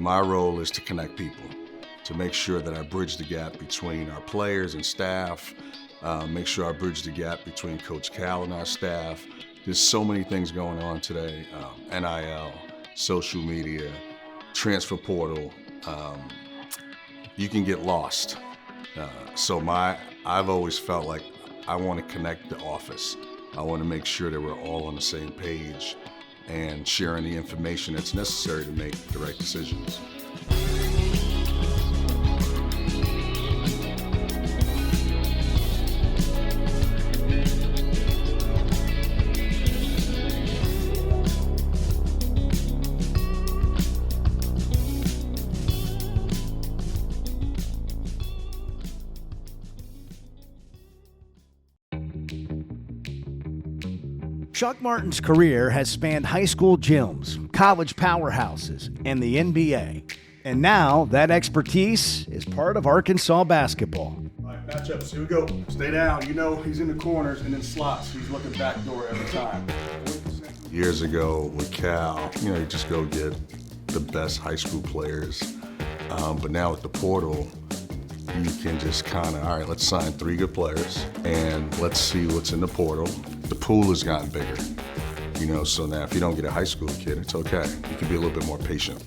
My role is to connect people, to make sure that I bridge the gap between our players and staff, make sure I bridge the gap between Coach Cal and our staff. There's so many things going on today, NIL, social media, transfer portal. You can get lost. I've always felt like I want to connect the office. I want to make sure that we're all on the same page and sharing the information that's necessary to make the right decisions. Chuck Martin's career has spanned high school gyms, college powerhouses, and the NBA. And now that expertise is part of Arkansas basketball. All right, matchups, here we go. Stay down. You know he's in the corners and in slots. He's looking back door every time. Years ago with Cal, you just go get the best high school players. But now with the portal, you can just all right, let's sign 3 good players and let's see what's in the portal. The pool has gotten bigger, so now if you don't get a high school kid, it's okay. You can be a little bit more patient.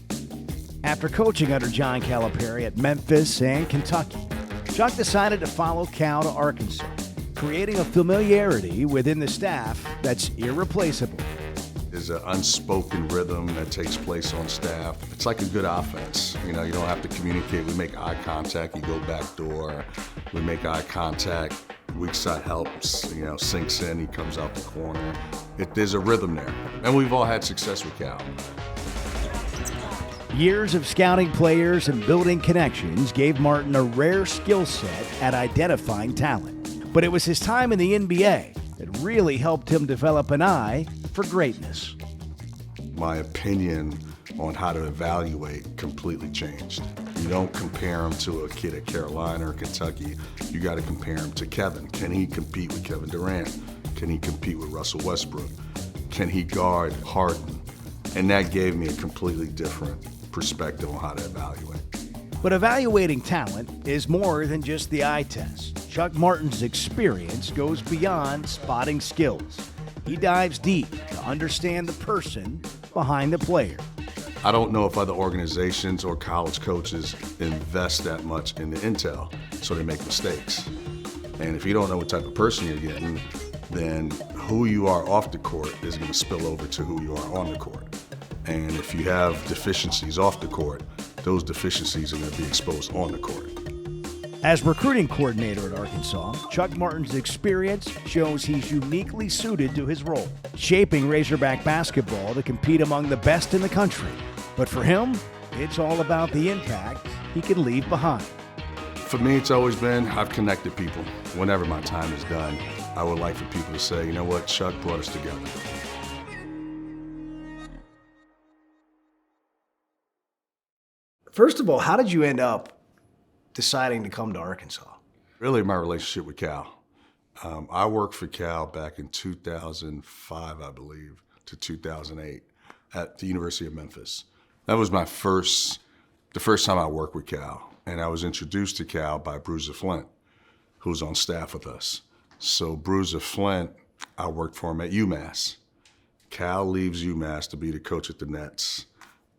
After coaching under John Calipari at Memphis and Kentucky, Chuck decided to follow Cal to Arkansas, creating a familiarity within the staff that's irreplaceable. There's an unspoken rhythm that takes place on staff. It's like a good offense. You don't have to communicate. We make eye contact. You go back door. We make eye contact. Weak side helps, sinks in. He comes out the corner. There's a rhythm there. And we've all had success with Cal. Years of scouting players and building connections gave Martin a rare skill set at identifying talent. But it was his time in the NBA that really helped him develop an eye for greatness. My opinion on how to evaluate completely changed. You don't compare him to a kid at Carolina or Kentucky. You got to compare him to Kevin. Can he compete with Kevin Durant? Can he compete with Russell Westbrook? Can he guard Harden? And that gave me a completely different perspective on how to evaluate. But evaluating talent is more than just the eye test. Chuck Martin's experience goes beyond spotting skills. He dives deep to understand the person behind the player. I don't know if other organizations or college coaches invest that much in the intel, so they make mistakes. And if you don't know what type of person you're getting, then who you are off the court is going to spill over to who you are on the court. And if you have deficiencies off the court, those deficiencies are going to be exposed on the court. As recruiting coordinator at Arkansas, Chuck Martin's experience shows he's uniquely suited to his role, shaping Razorback basketball to compete among the best in the country. But for him, it's all about the impact he can leave behind. For me, it's always been, I've connected people. Whenever my time is done, I would like for people to say, you know what, Chuck brought us together. First of all, how did you end up deciding to come to Arkansas? Really, my relationship with Cal. I worked for Cal back in 2005, I believe, to 2008 at the University of Memphis. That was the first time I worked with Cal. And I was introduced to Cal by Bruiser Flint, who was on staff with us. So Bruiser Flint, I worked for him at UMass. Cal leaves UMass to be the coach at the Nets.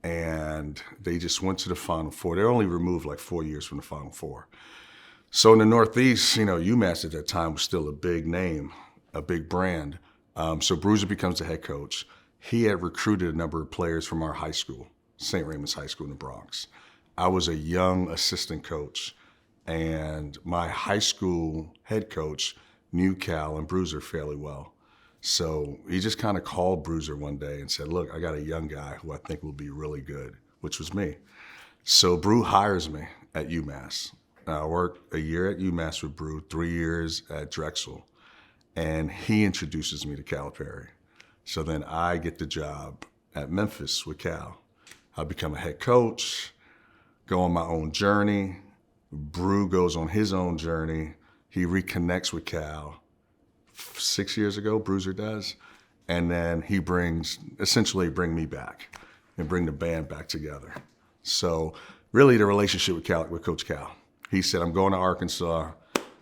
And they just went to the Final Four. They only removed like 4 years from the Final Four. So in the Northeast, UMass at that time was still a big name, a big brand. So Bruiser becomes the head coach. He had recruited a number of players from our high school, St. Raymond's High School in the Bronx. I was a young assistant coach, and my high school head coach knew Cal and Bruiser fairly well. So he just kind of called Bruiser one day and said, look, I got a young guy who I think will be really good, which was me. So Brew hires me at UMass. I worked a year at UMass with Brew, 3 years at Drexel, and he introduces me to Calipari. So then I get the job at Memphis with Cal. I become a head coach, go on my own journey. Brew goes on his own journey. He reconnects with Cal 6 years ago, Bruiser does. And then he essentially bring me back and bring the band back together. So really the relationship with Coach Cal. He said, I'm going to Arkansas,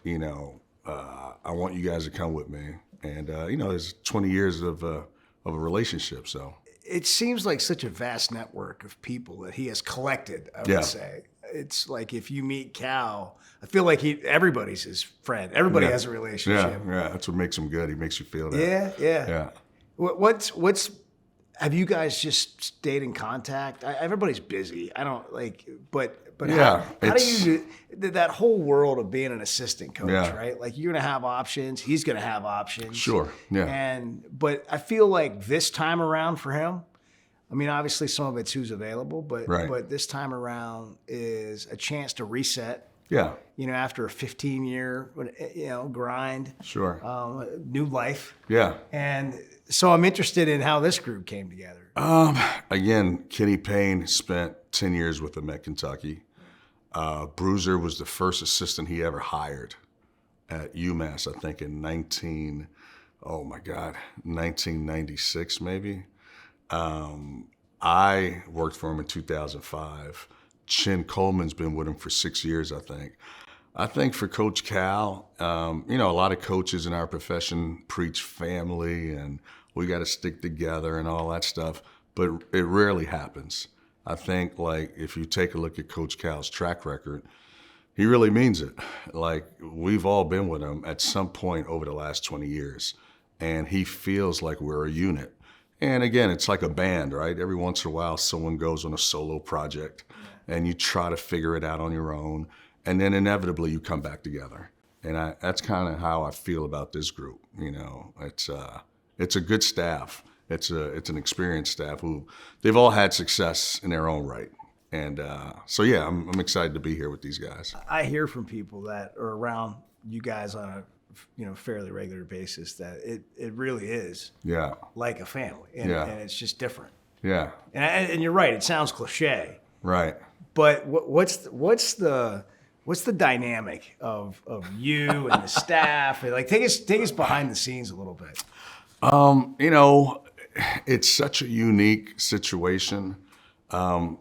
I want you guys to come with me. And, there's 20 years of a relationship, so. It seems like such a vast network of people that he has collected, I Yeah. would say. It's like if you meet Cal, I feel like everybody's his friend. Everybody has a relationship. Yeah, that's what makes him good. He makes you feel that. Yeah. What's have you guys just stayed in contact? Everybody's busy. I don't but Yeah, how do you do that whole world of being an assistant coach, Yeah. right? Like you're gonna have options. He's gonna have options. Sure. Yeah. But I feel like this time around for him, I mean, obviously some of it's who's available, but Right. but this time around is a chance to reset. Yeah. After a 15-year, grind, Sure. new life. Yeah. And so I'm interested in how this group came together. Again, Kenny Payne spent 10 years with him at Kentucky. Bruiser was the first assistant he ever hired at UMass, I think in 1996 maybe. I worked for him in 2005. Chin Coleman's been with him for 6 years, I think. I think for Coach Cal, a lot of coaches in our profession preach family and we got to stick together and all that stuff, but it rarely happens. I think, if you take a look at Coach Cal's track record, he really means it. We've all been with him at some point over the last 20 years, and he feels like we're a unit. And again, it's like a band, right? Every once in a while, someone goes on a solo project, and you try to figure it out on your own, and then inevitably you come back together. And that's kind of how I feel about this group. It's a good staff. It's an experienced staff who they've all had success in their own right. And I'm excited to be here with these guys. I hear from people that are around you guys on a fairly regular basis that it really is like a family, and it's just different. Yeah. And you're right. It sounds cliche. Right. But what's the dynamic of you and the staff? Take us behind the scenes a little bit. It's such a unique situation. Brad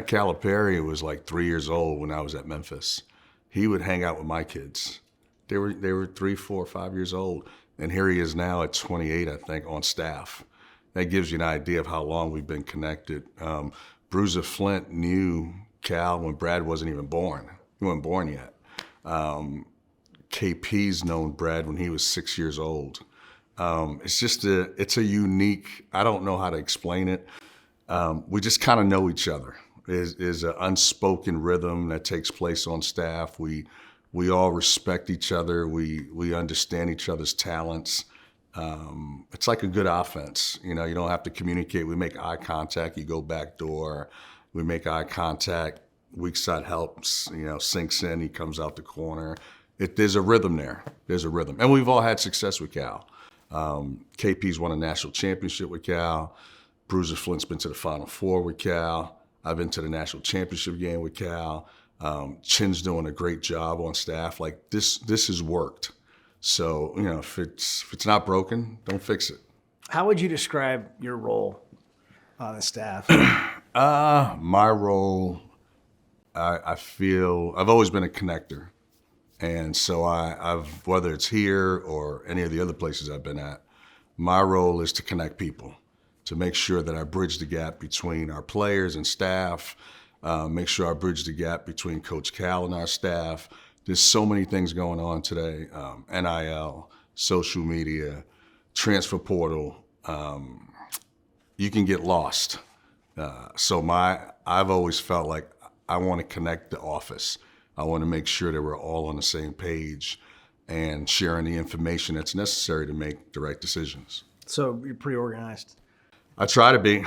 Calipari was like 3 years old when I was at Memphis. He would hang out with my kids. They were 3, 4, 5 years old, and here he is now at 28, I think, on staff. That gives you an idea of how long we've been connected. Bruiser Flint knew Cal when Brad wasn't even born. He wasn't born yet. KP's known Brad when he was 6 years old. It's a unique, I don't know how to explain it. We just kind of know each other. There's an unspoken rhythm that takes place on staff. We all respect each other. We understand each other's talents. It's like a good offense. You don't have to communicate. We make eye contact. You go back door. We make eye contact. Weak side helps, sinks in. He comes out the corner. There's a rhythm there. There's a rhythm. And we've all had success with Cal. KP's won a national championship with Cal. Bruiser Flint's been to the Final Four with Cal. I've been to the national championship game with Cal. Chin's doing a great job on staff. This has worked. So, if it's not broken, don't fix it. How would you describe your role on the staff? My role, I feel I've always been a connector. And so I've, whether it's here or any of the other places I've been at, my role is to connect people, to make sure that I bridge the gap between our players and staff, make sure I bridge the gap between Coach Cal and our staff. There's so many things going on today, NIL, social media, transfer portal. You can get lost. So I've always felt like I want to connect the office. I want to make sure that we're all on the same page and sharing the information that's necessary to make the right decisions. So you're pretty organized. I try to be.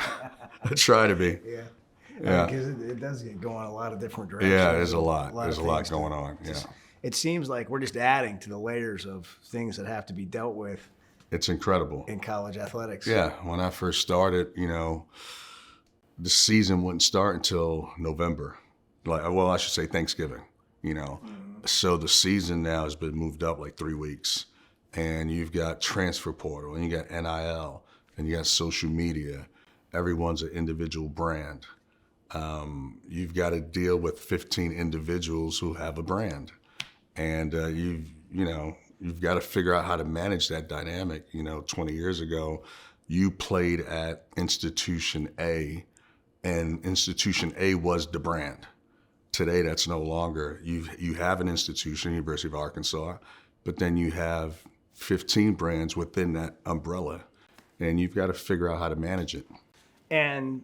I try to be. Yeah. Because it does get going a lot of different directions. Yeah, there's a lot. There's a lot going on. Yeah. It seems like we're just adding to the layers of things that have to be dealt with. It's incredible. In college athletics. Yeah. When I first started, the season wouldn't start until November. I should say Thanksgiving. So the season now has been moved up 3 weeks, and you've got transfer portal, and you got NIL, and you got social media. Everyone's an individual brand. You've got to deal with 15 individuals who have a brand, and you've got to figure out how to manage that dynamic. 20 years ago, you played at Institution A, and Institution A was the brand. Today, that's no longer. You have an institution, University of Arkansas, but then you have 15 brands within that umbrella, and you've got to figure out how to manage it. And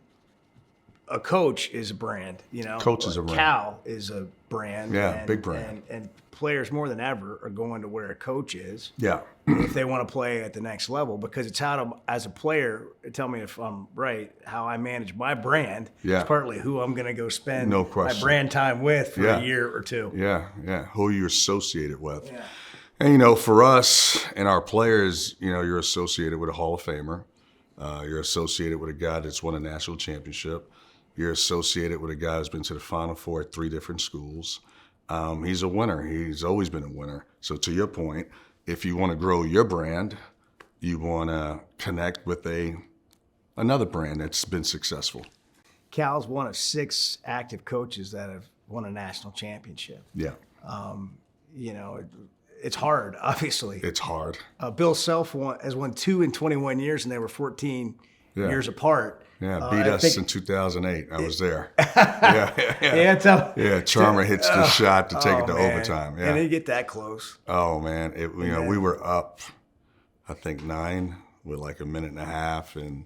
a coach is a brand, Coach is a brand. Cal is a brand. Yeah, big brand. And players more than ever are going to where a coach is. Yeah. If they want to play at the next level, because it's how to, as a player, tell me if I'm right, how I manage my brand. Yeah. It's partly who I'm going to go spend No my question. brand time with for a year or two. Yeah. Who you're associated with. Yeah. And, for us and our players, you're associated with a Hall of Famer. You're associated with a guy that's won a national championship. You're associated with a guy who's been to the Final Four at 3 different schools. He's a winner. He's always been a winner. So to your point, if you want to grow your brand, you want to connect with another brand that's been successful. Cal's one of 6 active coaches that have won a national championship. Yeah. It's hard, obviously. It's hard. Bill Self has won 2 in 21 years, and they were 14 years apart. Yeah, beat us in 2008. I was there. Yeah. Charmer hits the shot to take it to overtime. Yeah. And they get that close. Oh man, we were up, I think 9 with like a minute and a half, and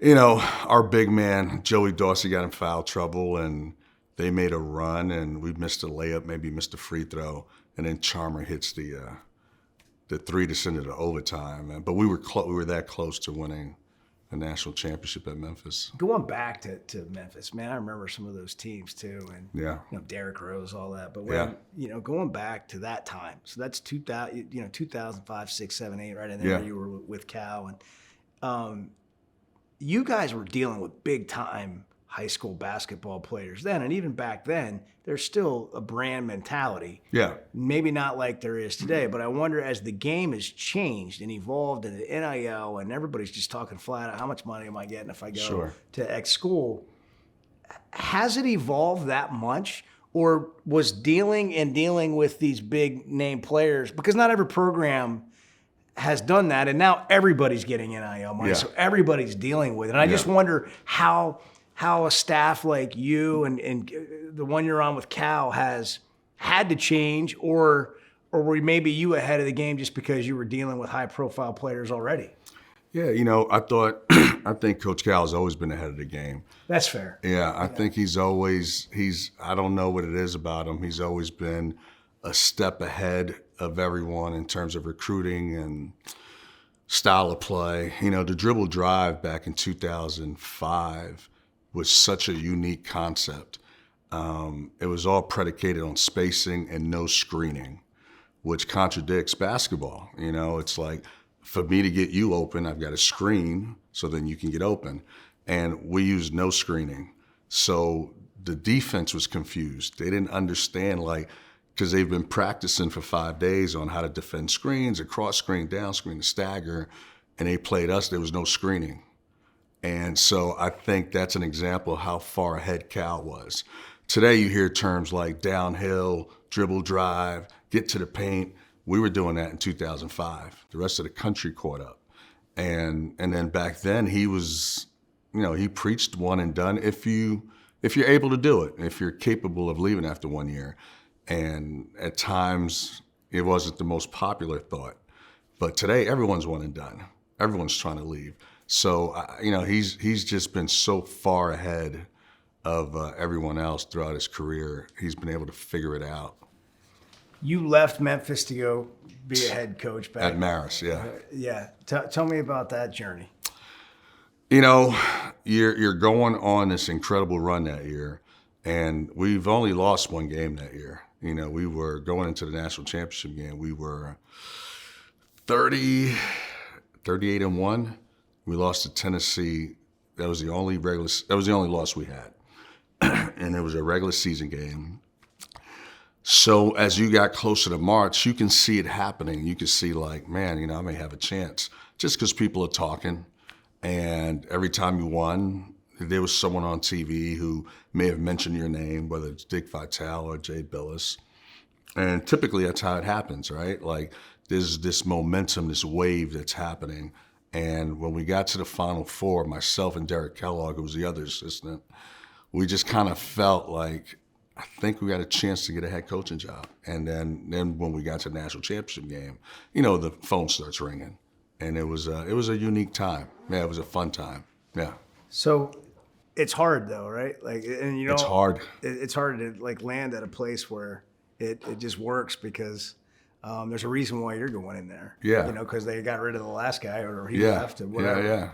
our big man Joey Dorsey got in foul trouble, and they made a run, and we missed a layup, maybe missed a free throw, and then Charmer hits the 3 to send it to overtime. But we were that close to winning a national championship at Memphis. Going back to Memphis, man, I remember some of those teams too, and Derrick Rose, all that. But when, going back to that time, so that's 2005, 6, 7, 8, right in there. You were with Cal, and you guys were dealing with big time high school basketball players then, and even back then, there's still a brand mentality. Yeah. Maybe not like there is today, but I wonder, as the game has changed and evolved into NIL, and everybody's just talking flat out, how much money am I getting if I go to X school? Has it evolved that much? Or was dealing with these big name players, because not every program has done that, and now everybody's getting NIL money, so everybody's dealing with it. And I just wonder how a staff like you and the one you're on with Cal has had to change, or were maybe you ahead of the game just because you were dealing with high-profile players already? Yeah, I think Coach Cal has always been ahead of the game. That's fair. Yeah, I think I don't know what it is about him. He's always been a step ahead of everyone in terms of recruiting and style of play. The dribble drive back in 2005 was such a unique concept. It was all predicated on spacing and no screening, which contradicts basketball. It's like, for me to get you open, I've got to screen so then you can get open. And we used no screening. So the defense was confused. They didn't understand, because they've been practicing for 5 days on how to defend screens, a cross screen, down screen, a stagger, and they played us, there was no screening. And so I think that's an example of how far ahead Cal was. Today you hear terms like downhill, dribble drive, get to the paint. We were doing that in 2005. The rest of the country caught up. And then back then he was, he preached one and done if you're able to do it, if you're capable of leaving after 1 year. And at times it wasn't the most popular thought. But today everyone's one and done. Everyone's trying to leave. So, he's just been so far ahead of everyone else throughout his career. He's been able to figure it out. You left Memphis to go be a head coach back at Marist, yeah. Tell me about that journey. You're going on this incredible run that year, and we've only lost 1 game that year. We were going into the national championship game. We were 38-1. We lost to Tennessee. That was the only loss we had, and it was a regular season game. So as you got closer to March, you can see it happening. You can see man, I may have a chance, just because people are talking, and every time you won, there was someone on TV who may have mentioned your name, whether it's Dick Vitale or Jay Billis. And typically that's how it happens, right? Like there's this momentum, this wave that's happening. And when we got to the Final Four, myself and Derek Kellogg, who was the other assistant, we just kind of felt like, I think we got a chance to get a head coaching job. And then when we got to the national championship game, the phone starts ringing. And it was a unique time. Yeah, it was a fun time. Yeah. So it's hard though, right? Like, and it's hard. It's hard to like land at a place where it just works because there's a reason why you're going in there. Yeah. Because they got rid of the last guy or he left or whatever. Yeah.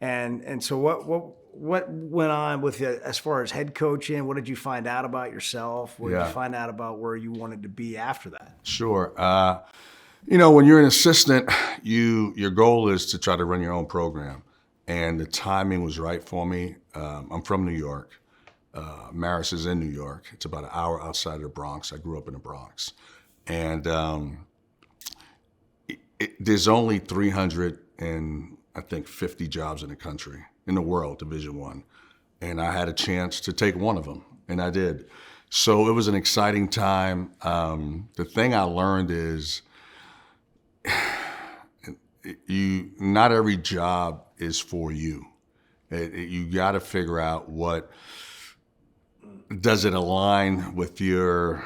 And so what went on with you as far as head coaching? What did you find out about yourself? What did you find out about where you wanted to be after that? Sure. When you're an assistant, your goal is to try to run your own program. And the timing was right for me. I'm from New York. Marist is in New York. It's about an hour outside of the Bronx. I grew up in the Bronx. And there's only 350 jobs in the country, in the world, Division I. And I had a chance to take one of them, and I did. So it was an exciting time. The thing I learned is not every job is for you. You got to figure out does it align with your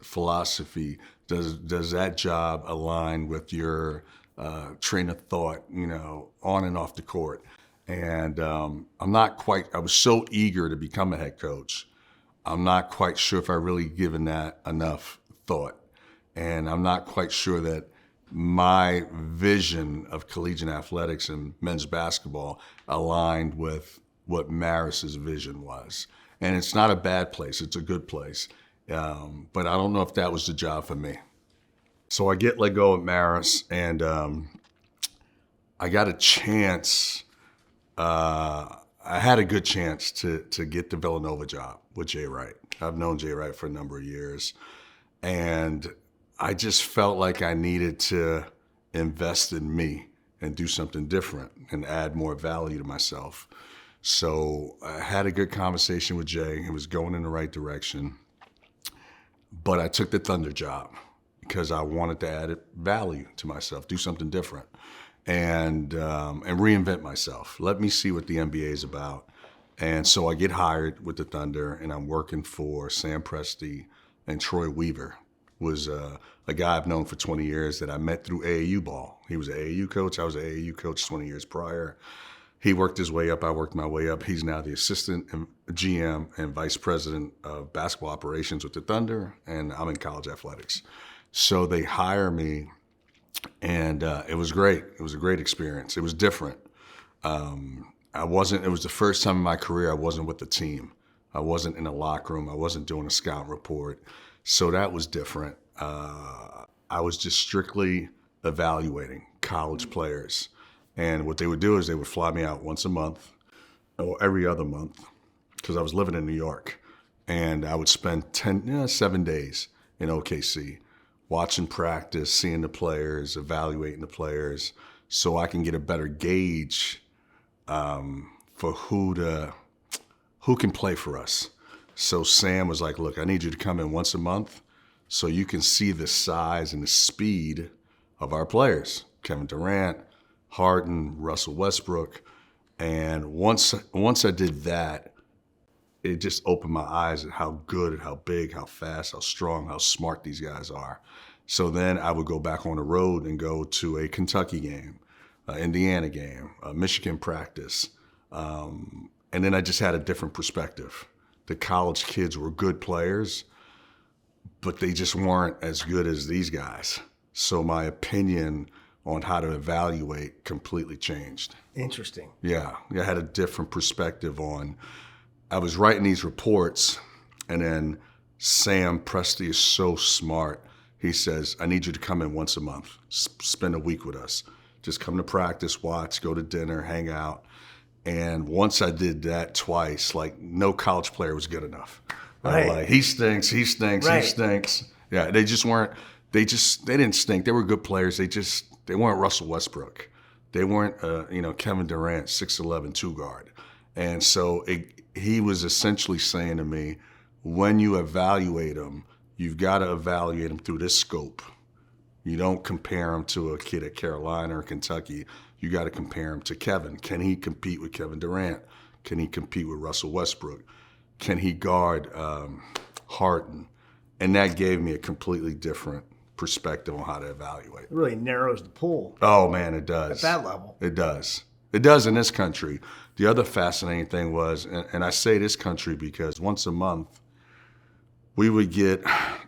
philosophy? Does that job align with your train of thought, on and off the court? And I was so eager to become a head coach. I'm not quite sure if I really given that enough thought. And I'm not quite sure that my vision of collegiate athletics and men's basketball aligned with what Marist's vision was. And it's not a bad place, it's a good place. But I don't know if that was the job for me. So I get let go at Marist, and I got a chance. I had a good chance to get the Villanova job with Jay Wright. I've known Jay Wright for a number of years, and I just felt like I needed to invest in me and do something different and add more value to myself. So I had a good conversation with Jay. It was going in the right direction. But I took the Thunder job because I wanted to add value to myself, do something different, and reinvent myself. Let me see what the NBA is about. And so I get hired with the Thunder, and I'm working for Sam Presti and Troy Weaver. Was a guy I've known for 20 years that I met through AAU ball. He was an AAU coach. I was an AAU coach 20 years prior. He worked his way up. I worked my way up. He's now the assistant GM and vice president of basketball operations with the Thunder, and I'm in college athletics. So they hire me, and it was great. It was a great experience. It was different. It was the first time in my career I wasn't with the team. I wasn't in a locker room. I wasn't doing a scout report. So that was different. I was just strictly evaluating college players. And what they would do is they would fly me out once a month or every other month because I was living in New York. And I would spend 7 days in OKC watching practice, seeing the players, evaluating the players so I can get a better gauge for who can play for us. So Sam was like, look, I need you to come in once a month so you can see the size and the speed of our players. Kevin Durant, Harden, Russell Westbrook. And once I did that, it just opened my eyes at how good, how big, how fast, how strong, how smart these guys are. So then I would go back on the road and go to a Kentucky game, Indiana game, Michigan practice. And then I just had a different perspective. The college kids were good players, but they just weren't as good as these guys. So my opinion on how to evaluate completely changed. Interesting. Yeah, I had a different perspective I was writing these reports, and then Sam Presti is so smart. He says, I need you to come in once a month, spend a week with us. Just come to practice, watch, go to dinner, hang out. And once I did that twice, like no college player was good enough. Right. Like he stinks. Right. He stinks. Yeah, they didn't stink. They were good players. They weren't Russell Westbrook. They weren't, Kevin Durant, 6'11", two guard. And so he was essentially saying to me, when you evaluate them, you've got to evaluate them through this scope. You don't compare him to a kid at Carolina or Kentucky. You got to compare him to Kevin. Can he compete with Kevin Durant? Can he compete with Russell Westbrook? Can he guard Harden? And that gave me a completely different perspective on how to evaluate. It really narrows the pool. Oh, man, it does. At that level. It does. It does in this country. The other fascinating thing was, and I say this country because once a month, we would get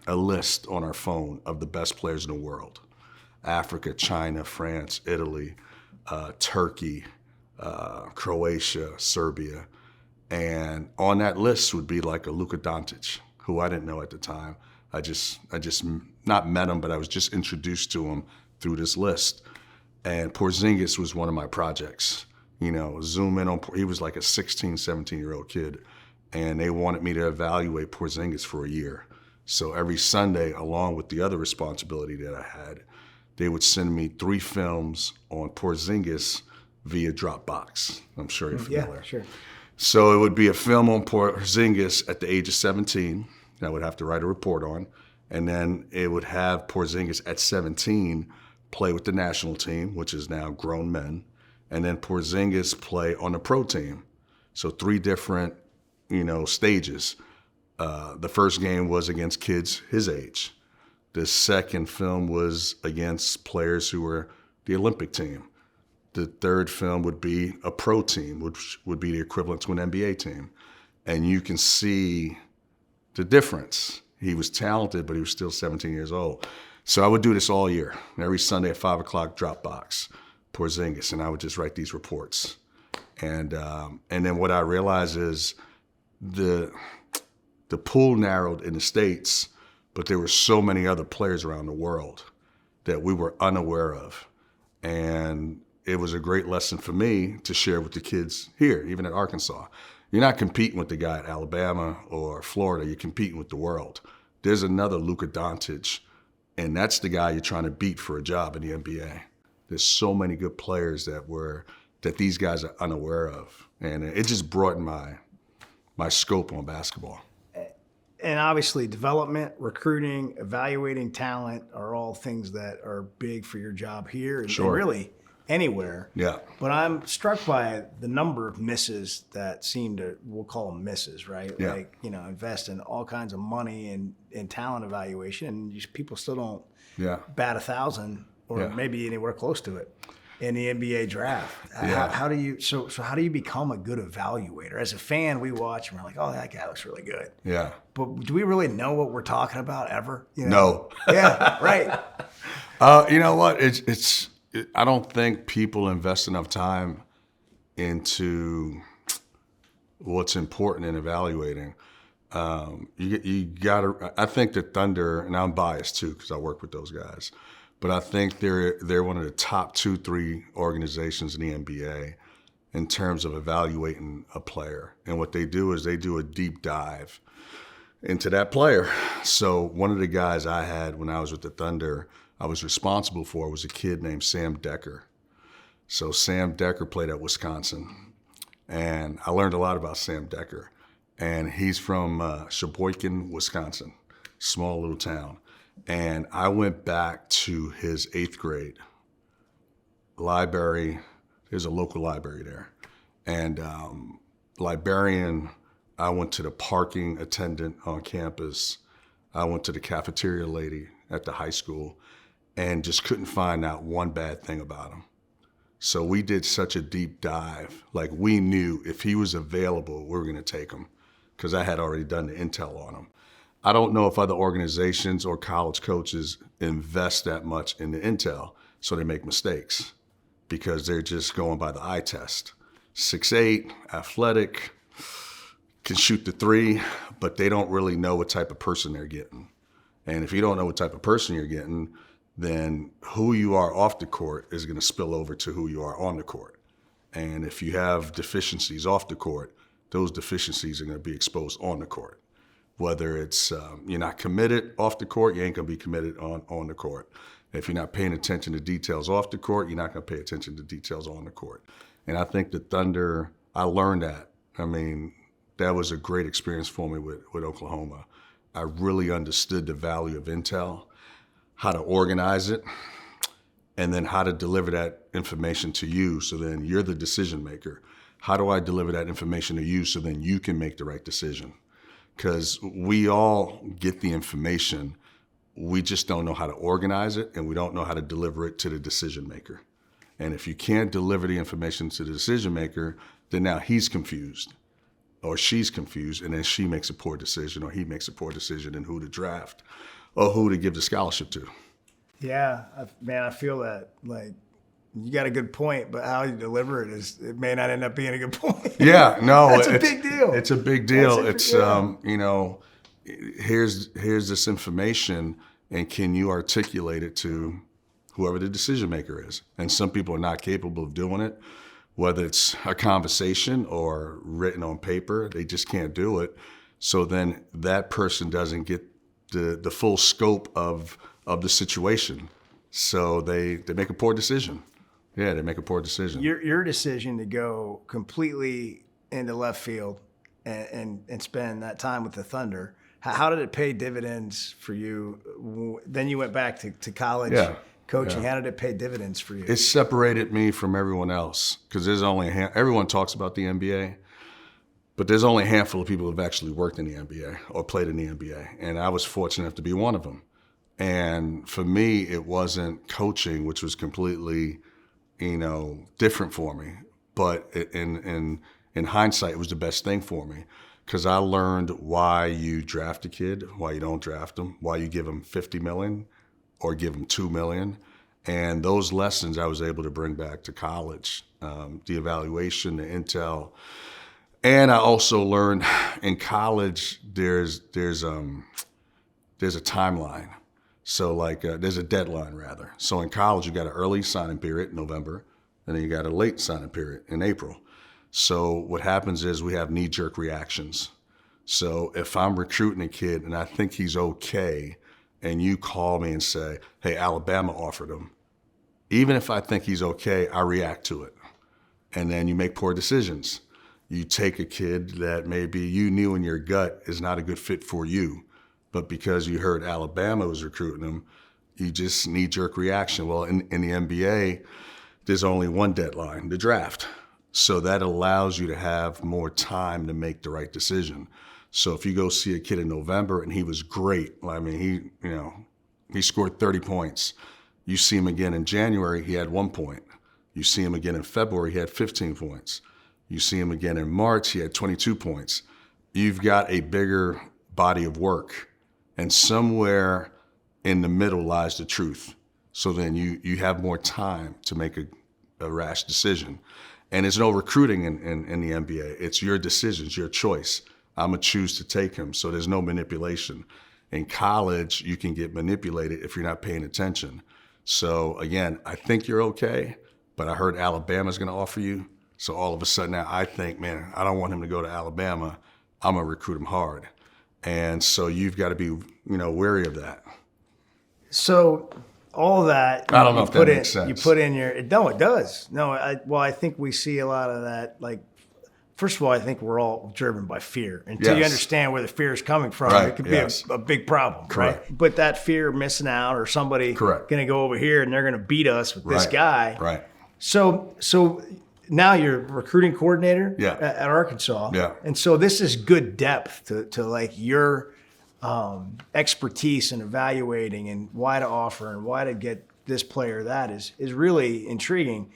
a list on our phone of the best players in the world. Africa, China, France, Italy, Turkey, Croatia, Serbia. And on that list would be like a Luka Doncic, who I didn't know at the time. I just not met him, but I was just introduced to him through this list. And Porzingis was one of my projects. You know, zoom in on, he was like a 16, 17-year-old kid. And they wanted me to evaluate Porzingis for a year. So every Sunday, along with the other responsibility that I had, they would send me 3 films on Porzingis via Dropbox. I'm sure you're familiar. Yeah, sure. So it would be a film on Porzingis at the age of 17 that I would have to write a report on. And then it would have Porzingis at 17 play with the national team, which is now grown men. And then Porzingis play on the pro team. So 3 different, stages. The first game was against kids his age. The second film was against players who were the Olympic team. The third film would be a pro team, which would be the equivalent to an NBA team. And you can see the difference. He was talented, but he was still 17 years old. So I would do this all year. Every Sunday at 5 o'clock, Dropbox, Porzingis, and I would just write these reports. And then what I realized is the pool narrowed in the States, but there were so many other players around the world that we were unaware of. And it was a great lesson for me to share with the kids here, even at Arkansas. You're not competing with the guy at Alabama or Florida. You're competing with the world. There's another Luka Doncic, and that's the guy you're trying to beat for a job in the NBA. There's so many good players that these guys are unaware of. And it just broadened my scope on basketball. And obviously development, recruiting, evaluating talent are all things that are big for your job here and really anywhere. Yeah. But I'm struck by the number of misses that seem to, we'll call them misses, right? Yeah. Like, invest in all kinds of money in talent evaluation, and people still don't bat 1,000 or maybe anywhere close to it in the NBA draft. Yeah. How do you become a good evaluator? As a fan, we watch and we're like, oh, that guy looks really good. Yeah. But do we really know what we're talking about ever? No. Yeah, right. You know what? I don't think people invest enough time into what's important in evaluating. You gotta. I think the Thunder, and I'm biased too because I work with those guys, but I think they're one of the top 2-3 organizations in the NBA in terms of evaluating a player. And what they do is they do a deep dive into that player. So one of the guys I had when I was with the Thunder, I was responsible for was a kid named Sam Decker. So Sam Decker played at Wisconsin, and I learned a lot about Sam Decker. And he's from Sheboygan, Wisconsin, small little town. And I went back to his 8th grade library. There's a local library there. And librarian, I went to the parking attendant on campus. I went to the cafeteria lady at the high school and just couldn't find out one bad thing about him. So we did such a deep dive. Like we knew if he was available, we were going to take him because I had already done the intel on him. I don't know if other organizations or college coaches invest that much in the intel, so they make mistakes because they're just going by the eye test. 6'8", athletic, can shoot the 3, but they don't really know what type of person they're getting. And if you don't know what type of person you're getting, then who you are off the court is going to spill over to who you are on the court. And if you have deficiencies off the court, those deficiencies are going to be exposed on the court. Whether it's you're not committed off the court, you ain't going to be committed on the court. If you're not paying attention to details off the court, you're not going to pay attention to details on the court. And I think the Thunder, I learned that I mean, that was a great experience for me with Oklahoma. I really understood the value of intel, how to organize it, and then how to deliver that information to you so then you're the decision maker. How do I deliver that information to you so then you can make the right decision? Because we all get the information, we just don't know how to organize it, and we don't know how to deliver it to the decision maker. And if you can't deliver the information to the decision maker, then now he's confused or she's confused, and then she makes a poor decision or he makes a poor decision in who to draft or who to give the scholarship to. Yeah, man, I feel that. Like, you got a good point, but how you deliver it may not end up being a good point. Yeah, no, That's a big deal. It's a big deal. It's you know, here's this information, and can you articulate it to whoever the decision maker is? And some people are not capable of doing it, whether it's a conversation or written on paper, they just can't do it. So then that person doesn't get the full scope of the situation. So they make a poor decision. Yeah, they make a poor decision. Your decision to go completely into left field and spend that time with the Thunder, how did it pay dividends for you? Then you went back to college coaching. Yeah. How did it pay dividends for you? It separated me from everyone else because there's only everyone talks about the NBA, but there's only a handful of people who've actually worked in the NBA or played in the NBA, and I was fortunate enough to be one of them. And for me, it wasn't coaching, which was completely, different for me. But in hindsight, it was the best thing for me because I learned why you draft a kid, why you don't draft them, why you give them $50 million or give them $2 million. And those lessons I was able to bring back to college, the evaluation, the intel. And I also learned in college, there's a timeline. So there's a deadline rather. So in college, you got an early signing period in November, and then you got a late signing period in April. So what happens is we have knee-jerk reactions. So if I'm recruiting a kid and I think he's okay, and you call me and say, hey, Alabama offered him, even if I think he's okay, I react to it. And then you make poor decisions. You take a kid that maybe you knew in your gut is not a good fit for you, but because you heard Alabama was recruiting him, you just knee-jerk reaction. Well, in the NBA, there's only one deadline, the draft. So that allows you to have more time to make the right decision. So if you go see a kid in November and he was great, I mean, he scored 30 points. You see him again in January, he had 1 point. You see him again in February, he had 15 points. You see him again in March, he had 22 points. You've got a bigger body of work. And somewhere in the middle lies the truth. So then you have more time to make a rash decision. And there's no recruiting in the NBA. It's your decisions, your choice. I'm going to choose to take him. So there's no manipulation. In college, you can get manipulated if you're not paying attention. So again, I think you're okay, but I heard Alabama's going to offer you. So all of a sudden now I think, man, I don't want him to go to Alabama. I'm going to recruit him hard. And so you've got to be, wary of that. So all that, I don't know if that makes sense. You put in no, it does. No, I think we see a lot of that. Like, first of all, I think we're all driven by fear. Until you understand where the fear is coming from, it could be a big problem. Correct. Right? But that fear of missing out or somebody going to go over here and they're going to beat us with this guy. Right. So now you're a recruiting coordinator at Arkansas. Yeah. And so this is good depth to like your expertise in evaluating and why to offer and why to get this player that is really intriguing.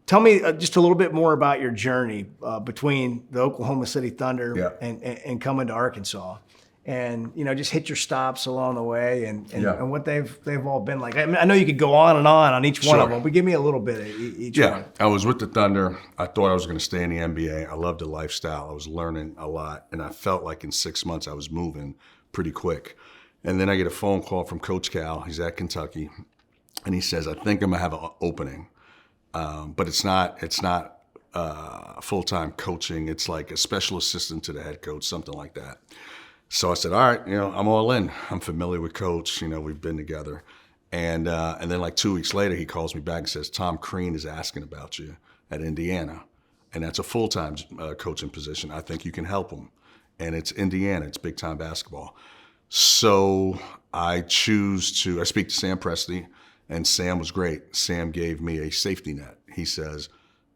Tell me just a little bit more about your journey between the Oklahoma City Thunder and coming to Arkansas. And, just hit your stops along the way and what they've all been like. I mean, I know you could go on on each one of them, but give me a little bit of each one. Yeah, I was with the Thunder. I thought I was going to stay in the NBA. I loved the lifestyle. I was learning a lot, and I felt like in 6 months I was moving pretty quick. And then I get a phone call from Coach Cal. He's at Kentucky, and he says, I think I'm going to have an opening. But it's not full-time coaching. It's like a special assistant to the head coach, something like that. So I said, all right, I'm all in. I'm familiar with Coach. We've been together. And then like 2 weeks later, he calls me back and says, Tom Crean is asking about you at Indiana. and that's a full-time coaching position. I think you can help them. And it's Indiana, it's big-time basketball. So I speak to Sam Presti, and Sam was great. Sam gave me a safety net. He says,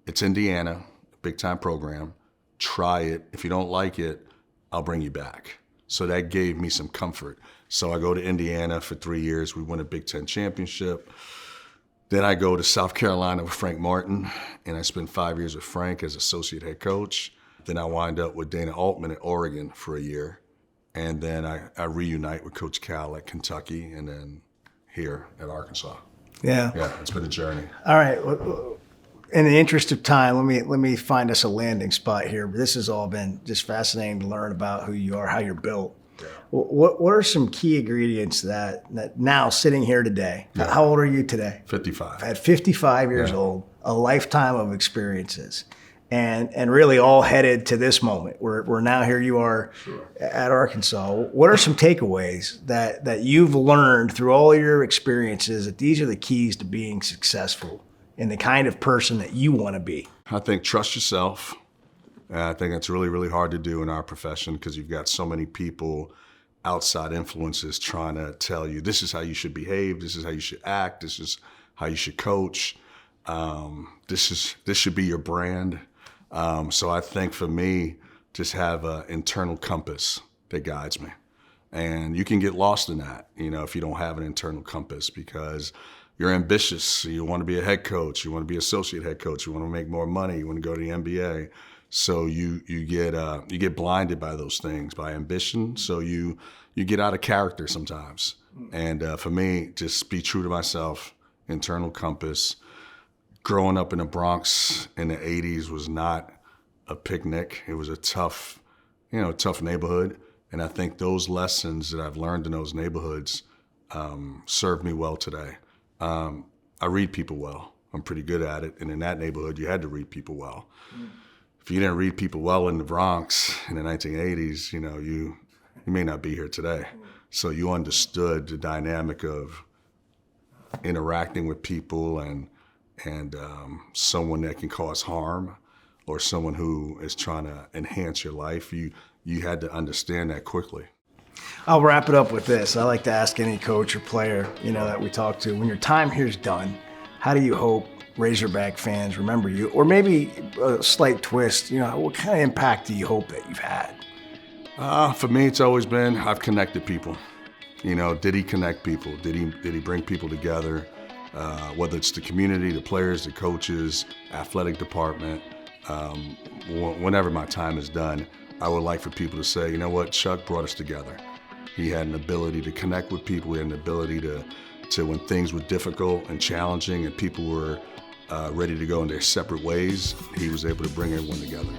it's Indiana, big-time program, try it. If you don't like it, I'll bring you back. So that gave me some comfort. So I go to Indiana for 3 years. We win a Big Ten championship. Then I go to South Carolina with Frank Martin, and I spend 5 years with Frank as associate head coach. Then I wind up with Dana Altman at Oregon for a year. And then I reunite with Coach Cal at Kentucky, and then here at Arkansas. Yeah. Yeah, it's been a journey. All right. In the interest of time, let me find us a landing spot here. This has all been just fascinating to learn about who you are, how you're built. Yeah. What are some key ingredients that now sitting here today? Yeah. How old are you today? 55. At 55 years old, a lifetime of experiences. And really all headed to this moment where now here you are at Arkansas. What are some takeaways that you've learned through all your experiences that these are the keys to being successful and the kind of person that you want to be? I think trust yourself. I think that's really, really hard to do in our profession because you've got so many people, outside influences trying to tell you this is how you should behave, this is how you should act, this is how you should coach. This should be your brand. So I think for me, just have an internal compass that guides me. And you can get lost in that, if you don't have an internal compass because you're ambitious. You want to be a head coach. You want to be associate head coach. You want to make more money. You want to go to the NBA. So you get blinded by those things, by ambition. So you get out of character sometimes. And for me, just be true to myself, internal compass. Growing up in the Bronx in the 80s was not a picnic. It was a tough neighborhood. And I think those lessons that I've learned in those neighborhoods served me well today. I read people well. I'm pretty good at it. And in that neighborhood, you had to read people well. If you didn't read people well in the Bronx in the 1980s, you may not be here today. So you understood the dynamic of interacting with people and someone that can cause harm or someone who is trying to enhance your life. You had to understand that quickly. I'll wrap it up with this. I like to ask any coach or player, that we talk to, when your time here's done, how do you hope Razorback fans remember you? Or maybe a slight twist, what kind of impact do you hope that you've had? For me, it's always been, I've connected people. Did he connect people? Did he bring people together? Whether it's the community, the players, the coaches, athletic department, whenever my time is done, I would like for people to say, you know what, Chuck brought us together. He had an ability to connect with people. He had an ability to when things were difficult and challenging and people were ready to go in their separate ways, he was able to bring everyone together.